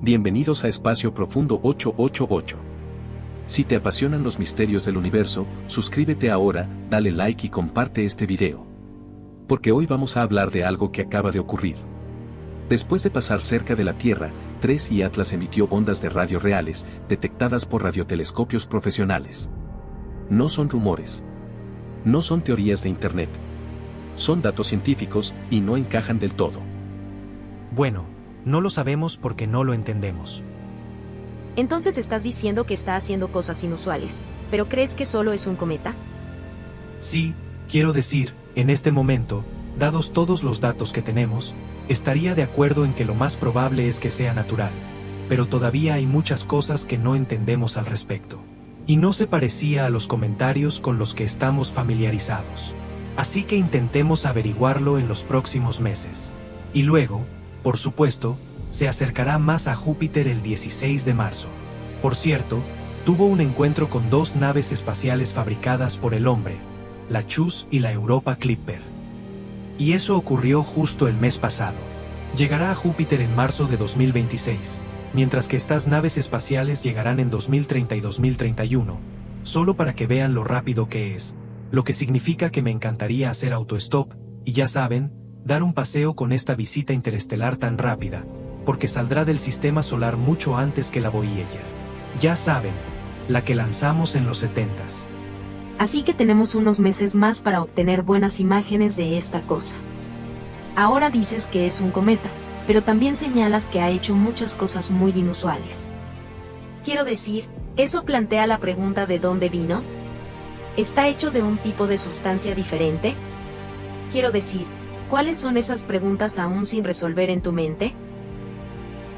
Bienvenidos a Espacio Profundo 888. Si te apasionan los misterios del universo, suscríbete ahora, dale like y comparte este video. Porque hoy vamos a hablar de algo que acaba de ocurrir. Después de pasar cerca de la Tierra, 3i Atlas emitió ondas de radio reales, detectadas por radiotelescopios profesionales. No son rumores. No son teorías de Internet. Son datos científicos, y no encajan del todo. Bueno, no lo sabemos porque no lo entendemos. Entonces estás diciendo que está haciendo cosas inusuales, pero ¿crees que solo es un cometa? Sí, quiero decir, en este momento, dados todos los datos que tenemos, estaría de acuerdo en que lo más probable es que sea natural, pero todavía hay muchas cosas que no entendemos al respecto. Y no se parecía a los comentarios con los que estamos familiarizados. Así que intentemos averiguarlo en los próximos meses. Y luego, por supuesto, se acercará más a Júpiter el 16 de marzo. Por cierto, tuvo un encuentro con dos naves espaciales fabricadas por el hombre, la JUICE y la Europa Clipper. Y eso ocurrió justo el mes pasado. Llegará a Júpiter en marzo de 2026, mientras que estas naves espaciales llegarán en 2030 y 2031, solo para que vean lo rápido que es, lo que significa que me encantaría hacer autostop, y ya saben, dar un paseo con esta visita interestelar tan rápida, porque saldrá del sistema solar mucho antes que la Voyager. Ya saben, la que lanzamos en los 70s. Así que tenemos unos meses más para obtener buenas imágenes de esta cosa. Ahora dices que es un cometa, pero también señalas que ha hecho muchas cosas muy inusuales. Quiero decir, ¿eso plantea la pregunta de dónde vino? ¿Está hecho de un tipo de sustancia diferente? Quiero decir, ¿cuáles son esas preguntas aún sin resolver en tu mente?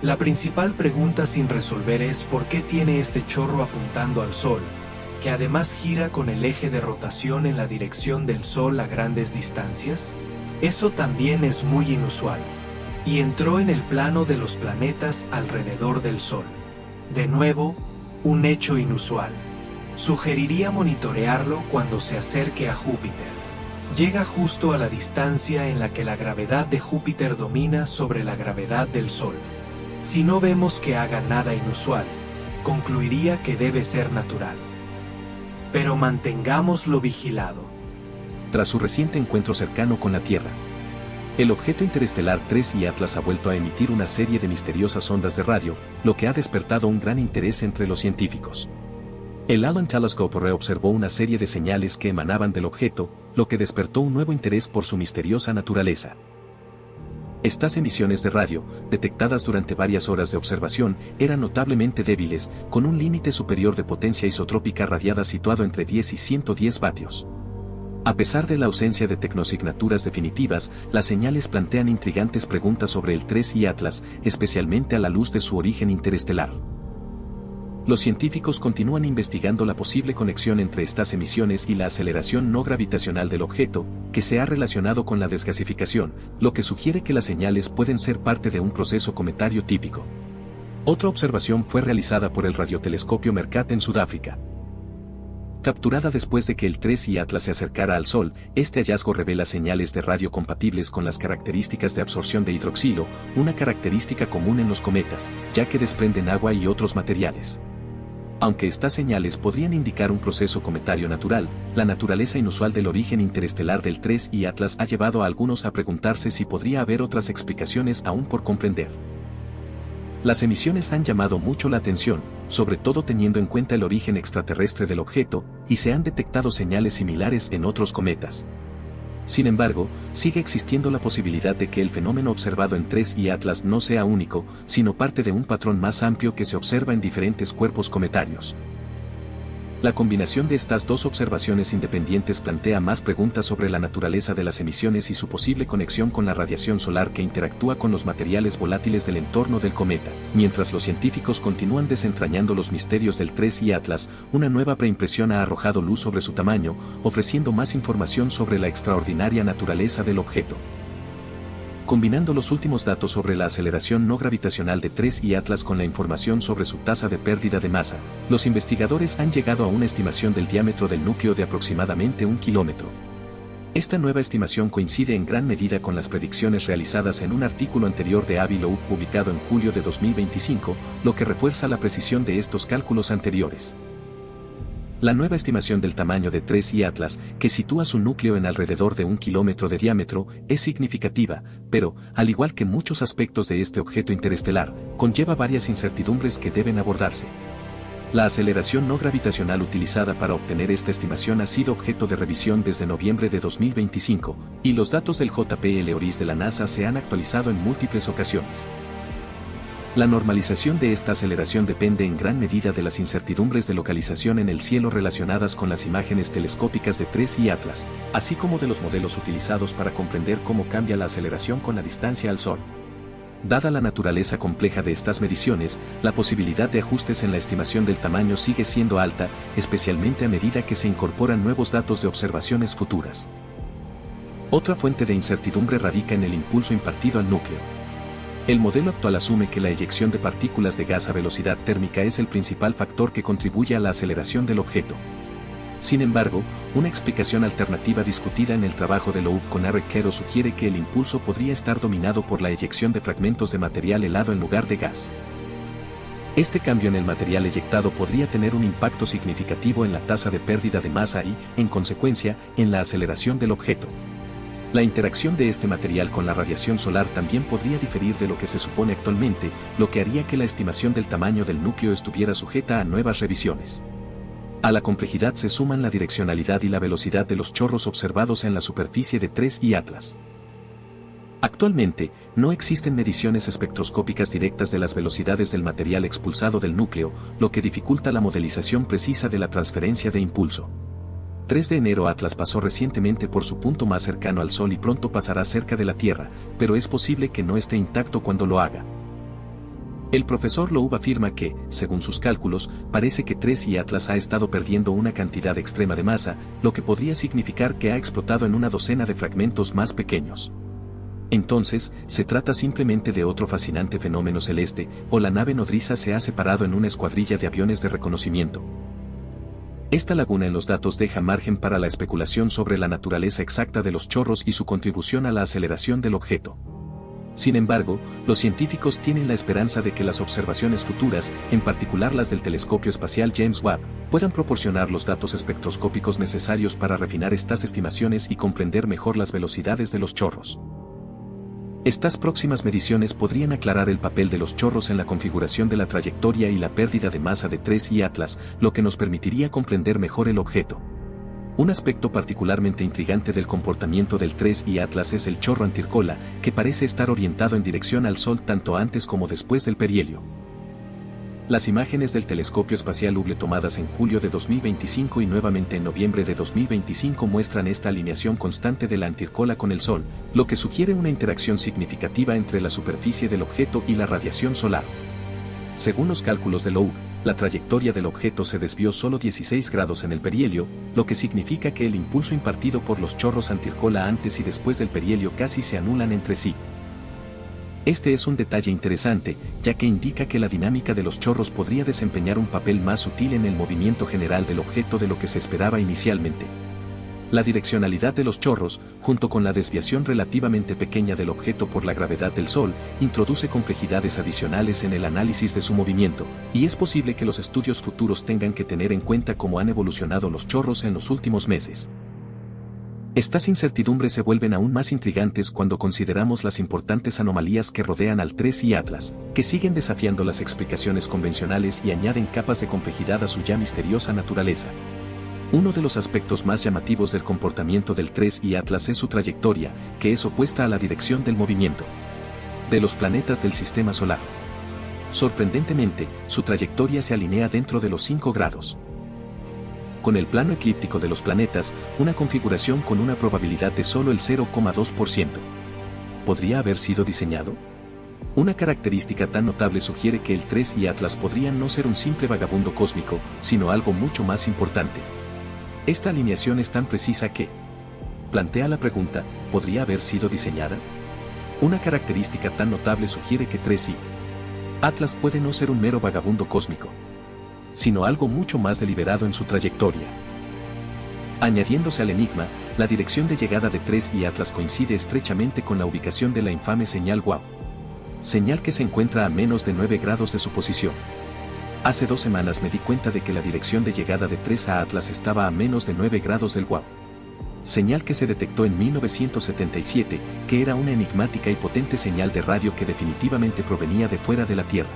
La principal pregunta sin resolver es ¿por qué tiene este chorro apuntando al Sol, que además gira con el eje de rotación en la dirección del Sol a grandes distancias? Eso también es muy inusual. Y entró en el plano de los planetas alrededor del Sol. De nuevo, un hecho inusual. Sugeriría monitorearlo cuando se acerque a Júpiter. Llega justo a la distancia en la que la gravedad de Júpiter domina sobre la gravedad del Sol. Si no vemos que haga nada inusual, concluiría que debe ser natural. Pero mantengámoslo vigilado. Tras su reciente encuentro cercano con la Tierra, el objeto interestelar 3i Atlas ha vuelto a emitir una serie de misteriosas ondas de radio, lo que ha despertado un gran interés entre los científicos. El Allen Telescope reobservó una serie de señales que emanaban del objeto, lo que despertó un nuevo interés por su misteriosa naturaleza. Estas emisiones de radio, detectadas durante varias horas de observación, eran notablemente débiles, con un límite superior de potencia isotrópica radiada situado entre 10 y 110 vatios. A pesar de la ausencia de tecnosignaturas definitivas, las señales plantean intrigantes preguntas sobre el 3i Atlas, especialmente a la luz de su origen interestelar. Los científicos continúan investigando la posible conexión entre estas emisiones y la aceleración no gravitacional del objeto, que se ha relacionado con la desgasificación, lo que sugiere que las señales pueden ser parte de un proceso cometario típico. Otra observación fue realizada por el radiotelescopio Mercator en Sudáfrica. Capturada después de que el 3i Atlas se acercara al Sol, este hallazgo revela señales de radio compatibles con las características de absorción de hidroxilo, una característica común en los cometas, ya que desprenden agua y otros materiales. Aunque estas señales podrían indicar un proceso cometario natural, la naturaleza inusual del origen interestelar del 3i Atlas ha llevado a algunos a preguntarse si podría haber otras explicaciones aún por comprender. Las emisiones han llamado mucho la atención, sobre todo teniendo en cuenta el origen extraterrestre del objeto, y se han detectado señales similares en otros cometas. Sin embargo, sigue existiendo la posibilidad de que el fenómeno observado en 3i Atlas no sea único, sino parte de un patrón más amplio que se observa en diferentes cuerpos cometarios. La combinación de estas dos observaciones independientes plantea más preguntas sobre la naturaleza de las emisiones y su posible conexión con la radiación solar que interactúa con los materiales volátiles del entorno del cometa. Mientras los científicos continúan desentrañando los misterios del 3i Atlas, una nueva preimpresión ha arrojado luz sobre su tamaño, ofreciendo más información sobre la extraordinaria naturaleza del objeto. Combinando los últimos datos sobre la aceleración no gravitacional de 3i Atlas con la información sobre su tasa de pérdida de masa, los investigadores han llegado a una estimación del diámetro del núcleo de aproximadamente 1 kilómetro. Esta nueva estimación coincide en gran medida con las predicciones realizadas en un artículo anterior de Avi Loeb publicado en julio de 2025, lo que refuerza la precisión de estos cálculos anteriores. La nueva estimación del tamaño de 3I Atlas, que sitúa su núcleo en alrededor de 1 kilómetro de diámetro, es significativa, pero, al igual que muchos aspectos de este objeto interestelar, conlleva varias incertidumbres que deben abordarse. La aceleración no gravitacional utilizada para obtener esta estimación ha sido objeto de revisión desde noviembre de 2025, y los datos del JPL ORIS de la NASA se han actualizado en múltiples ocasiones. La normalización de esta aceleración depende en gran medida de las incertidumbres de localización en el cielo relacionadas con las imágenes telescópicas de 3I Atlas, así como de los modelos utilizados para comprender cómo cambia la aceleración con la distancia al Sol. Dada la naturaleza compleja de estas mediciones, la posibilidad de ajustes en la estimación del tamaño sigue siendo alta, especialmente a medida que se incorporan nuevos datos de observaciones futuras. Otra fuente de incertidumbre radica en el impulso impartido al núcleo. El modelo actual asume que la eyección de partículas de gas a velocidad térmica es el principal factor que contribuye a la aceleración del objeto. Sin embargo, una explicación alternativa discutida en el trabajo de Loeb con Eric Quero sugiere que el impulso podría estar dominado por la eyección de fragmentos de material helado en lugar de gas. Este cambio en el material eyectado podría tener un impacto significativo en la tasa de pérdida de masa y, en consecuencia, en la aceleración del objeto. La interacción de este material con la radiación solar también podría diferir de lo que se supone actualmente, lo que haría que la estimación del tamaño del núcleo estuviera sujeta a nuevas revisiones. A la complejidad se suman la direccionalidad y la velocidad de los chorros observados en la superficie de 3I Atlas. Actualmente, no existen mediciones espectroscópicas directas de las velocidades del material expulsado del núcleo, lo que dificulta la modelización precisa de la transferencia de impulso. 3 de enero Atlas pasó recientemente por su punto más cercano al Sol y pronto pasará cerca de la Tierra, pero es posible que no esté intacto cuando lo haga. El profesor Loeb afirma que, según sus cálculos, parece que 3I Atlas ha estado perdiendo una cantidad extrema de masa, lo que podría significar que ha explotado en una docena de fragmentos más pequeños. Entonces, se trata simplemente de otro fascinante fenómeno celeste, o la nave nodriza se ha separado en una escuadrilla de aviones de reconocimiento. Esta laguna en los datos deja margen para la especulación sobre la naturaleza exacta de los chorros y su contribución a la aceleración del objeto. Sin embargo, los científicos tienen la esperanza de que las observaciones futuras, en particular las del telescopio espacial James Webb, puedan proporcionar los datos espectroscópicos necesarios para refinar estas estimaciones y comprender mejor las velocidades de los chorros. Estas próximas mediciones podrían aclarar el papel de los chorros en la configuración de la trayectoria y la pérdida de masa de 3I Atlas, lo que nos permitiría comprender mejor el objeto. Un aspecto particularmente intrigante del comportamiento del 3I Atlas es el chorro antircola, que parece estar orientado en dirección al Sol tanto antes como después del perihelio. Las imágenes del telescopio espacial Hubble tomadas en julio de 2025 y nuevamente en noviembre de 2025 muestran esta alineación constante de la antircola con el Sol, lo que sugiere una interacción significativa entre la superficie del objeto y la radiación solar. Según los cálculos de Loeb, la trayectoria del objeto se desvió solo 16 grados en el perihelio, lo que significa que el impulso impartido por los chorros antircola antes y después del perihelio casi se anulan entre sí. Este es un detalle interesante, ya que indica que la dinámica de los chorros podría desempeñar un papel más sutil en el movimiento general del objeto de lo que se esperaba inicialmente. La direccionalidad de los chorros, junto con la desviación relativamente pequeña del objeto por la gravedad del Sol, introduce complejidades adicionales en el análisis de su movimiento, y es posible que los estudios futuros tengan que tener en cuenta cómo han evolucionado los chorros en los últimos meses. Estas incertidumbres se vuelven aún más intrigantes cuando consideramos las importantes anomalías que rodean al 3I Atlas, que siguen desafiando las explicaciones convencionales y añaden capas de complejidad a su ya misteriosa naturaleza. Uno de los aspectos más llamativos del comportamiento del 3I Atlas es su trayectoria, que es opuesta a la dirección del movimiento de los planetas del sistema solar. Sorprendentemente, su trayectoria se alinea dentro de los 5 grados. Con el plano eclíptico de los planetas, una configuración con una probabilidad de solo el 0,2%. ¿Podría haber sido diseñado? Una característica tan notable sugiere que el 3I Atlas podría no ser un simple vagabundo cósmico, sino algo mucho más importante. Esta alineación es tan precisa que plantea la pregunta, ¿podría haber sido diseñada? Una característica tan notable sugiere que 3I Atlas puede no ser un mero vagabundo cósmico, sino algo mucho más deliberado en su trayectoria. Añadiéndose al enigma, la dirección de llegada de 3 y Atlas coincide estrechamente con la ubicación de la infame señal WOW. Señal que se encuentra a menos de 9 grados de su posición. Hace 2 semanas me di cuenta de que la dirección de llegada de 3 a Atlas estaba a menos de 9 grados del WOW. Señal que se detectó en 1977, que era una enigmática y potente señal de radio que definitivamente provenía de fuera de la Tierra.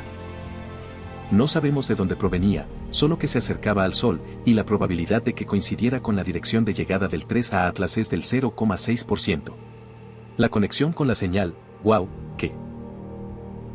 No sabemos de dónde provenía, solo que se acercaba al Sol, y la probabilidad de que coincidiera con la dirección de llegada del 3 a Atlas es del 0,6%. La conexión con la señal, WOW, que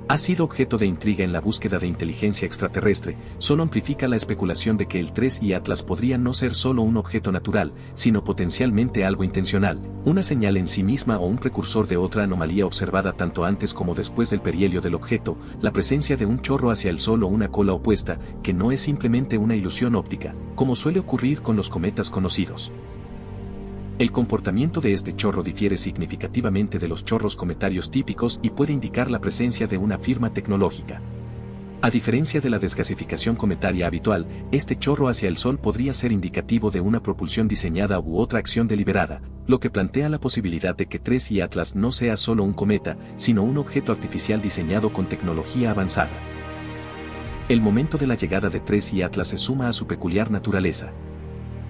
ha sido objeto de intriga en la búsqueda de inteligencia extraterrestre, solo amplifica la especulación de que el 3 y Atlas podrían no ser solo un objeto natural, sino potencialmente algo intencional, una señal en sí misma o un precursor de otra anomalía observada tanto antes como después del perihelio del objeto, la presencia de un chorro hacia el Sol o una cola opuesta, que no es simplemente una ilusión óptica, como suele ocurrir con los cometas conocidos. El comportamiento de este chorro difiere significativamente de los chorros cometarios típicos y puede indicar la presencia de una firma tecnológica. A diferencia de la desgasificación cometaria habitual, este chorro hacia el Sol podría ser indicativo de una propulsión diseñada u otra acción deliberada, lo que plantea la posibilidad de que 3 y Atlas no sea solo un cometa, sino un objeto artificial diseñado con tecnología avanzada. El momento de la llegada de 3 y Atlas se suma a su peculiar naturaleza.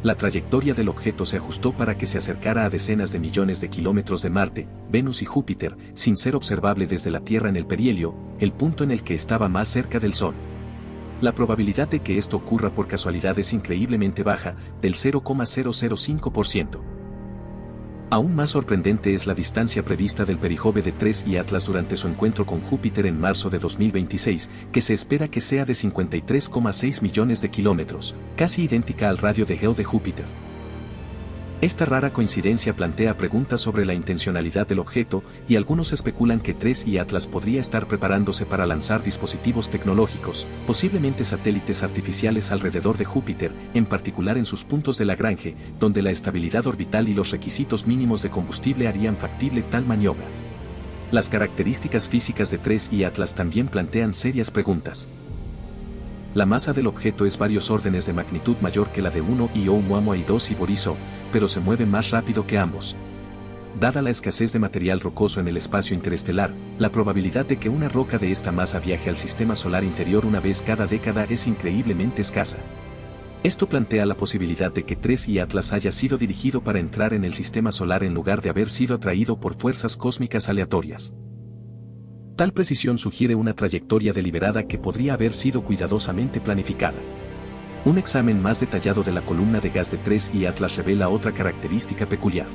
La trayectoria del objeto se ajustó para que se acercara a decenas de millones de kilómetros de Marte, Venus y Júpiter, sin ser observable desde la Tierra en el perihelio, el punto en el que estaba más cerca del Sol. La probabilidad de que esto ocurra por casualidad es increíblemente baja, del 0,005%. Aún más sorprendente es la distancia prevista del perijove de 3 y Atlas durante su encuentro con Júpiter en marzo de 2026, que se espera que sea de 53,6 millones de kilómetros, casi idéntica al radio de Geo de Júpiter. Esta rara coincidencia plantea preguntas sobre la intencionalidad del objeto, y algunos especulan que 3 y Atlas podría estar preparándose para lanzar dispositivos tecnológicos, posiblemente satélites artificiales alrededor de Júpiter, en particular en sus puntos de Lagrange, donde la estabilidad orbital y los requisitos mínimos de combustible harían factible tal maniobra. Las características físicas de 3 y Atlas también plantean serias preguntas. La masa del objeto es varios órdenes de magnitud mayor que la de 1 y Oumuamua y 2 y Borisov, pero se mueve más rápido que ambos. Dada la escasez de material rocoso en el espacio interestelar, la probabilidad de que una roca de esta masa viaje al sistema solar interior una vez cada década es increíblemente escasa. Esto plantea la posibilidad de que 3 y Atlas haya sido dirigido para entrar en el sistema solar en lugar de haber sido atraído por fuerzas cósmicas aleatorias. Tal precisión sugiere una trayectoria deliberada que podría haber sido cuidadosamente planificada. Un examen más detallado de la columna de gas de 3 y Atlas revela otra característica peculiar.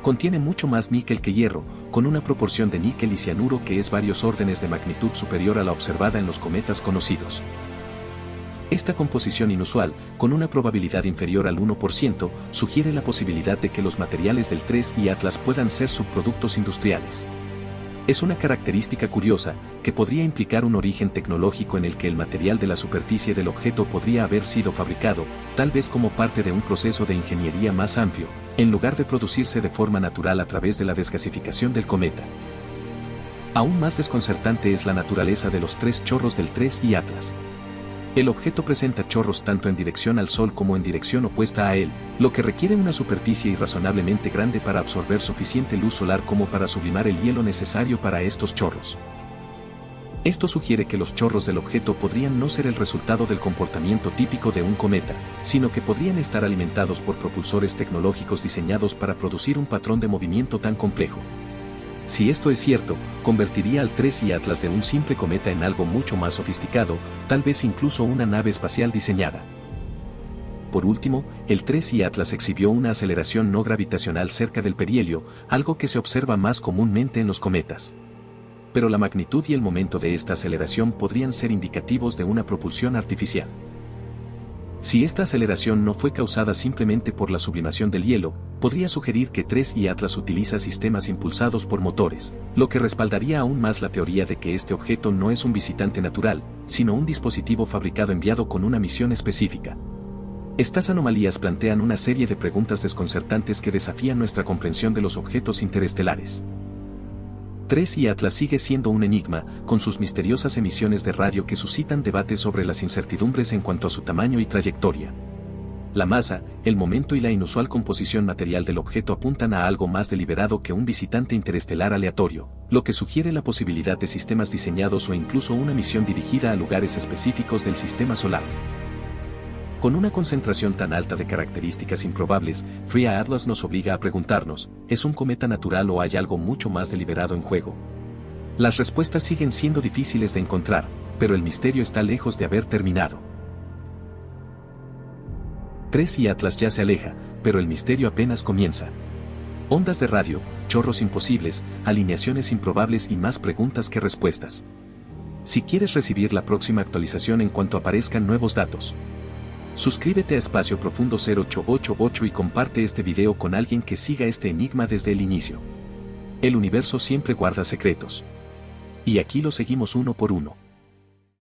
Contiene mucho más níquel que hierro, con una proporción de níquel y cianuro que es varios órdenes de magnitud superior a la observada en los cometas conocidos. Esta composición inusual, con una probabilidad inferior al 1%, sugiere la posibilidad de que los materiales del 3 y Atlas puedan ser subproductos industriales. Es una característica curiosa, que podría implicar un origen tecnológico en el que el material de la superficie del objeto podría haber sido fabricado, tal vez como parte de un proceso de ingeniería más amplio, en lugar de producirse de forma natural a través de la desgasificación del cometa. Aún más desconcertante es la naturaleza de los 3 chorros del 3 y Atlas. El objeto presenta chorros tanto en dirección al Sol como en dirección opuesta a él, lo que requiere una superficie irrazonablemente grande para absorber suficiente luz solar como para sublimar el hielo necesario para estos chorros. Esto sugiere que los chorros del objeto podrían no ser el resultado del comportamiento típico de un cometa, sino que podrían estar alimentados por propulsores tecnológicos diseñados para producir un patrón de movimiento tan complejo. Si esto es cierto, convertiría al 3 y Atlas de un simple cometa en algo mucho más sofisticado, tal vez incluso una nave espacial diseñada. Por último, el 3 y Atlas exhibió una aceleración no gravitacional cerca del perihelio, algo que se observa más comúnmente en los cometas. Pero la magnitud y el momento de esta aceleración podrían ser indicativos de una propulsión artificial. Si esta aceleración no fue causada simplemente por la sublimación del hielo, podría sugerir que 3 y Atlas utiliza sistemas impulsados por motores, lo que respaldaría aún más la teoría de que este objeto no es un visitante natural, sino un dispositivo fabricado enviado con una misión específica. Estas anomalías plantean una serie de preguntas desconcertantes que desafían nuestra comprensión de los objetos interestelares. 3 y Atlas sigue siendo un enigma, con sus misteriosas emisiones de radio que suscitan debates sobre las incertidumbres en cuanto a su tamaño y trayectoria. La masa, el momento y la inusual composición material del objeto apuntan a algo más deliberado que un visitante interestelar aleatorio, lo que sugiere la posibilidad de sistemas diseñados o incluso una misión dirigida a lugares específicos del sistema solar. Con una concentración tan alta de características improbables, Free Atlas nos obliga a preguntarnos, ¿es un cometa natural o hay algo mucho más deliberado en juego? Las respuestas siguen siendo difíciles de encontrar, pero el misterio está lejos de haber terminado. 3 y Atlas ya se aleja, pero el misterio apenas comienza. Ondas de radio, chorros imposibles, alineaciones improbables y más preguntas que respuestas. Si quieres recibir la próxima actualización en cuanto aparezcan nuevos datos, suscríbete a Espacio Profundo 0888 y comparte este video con alguien que siga este enigma desde el inicio. El universo siempre guarda secretos. Y aquí lo seguimos uno por uno.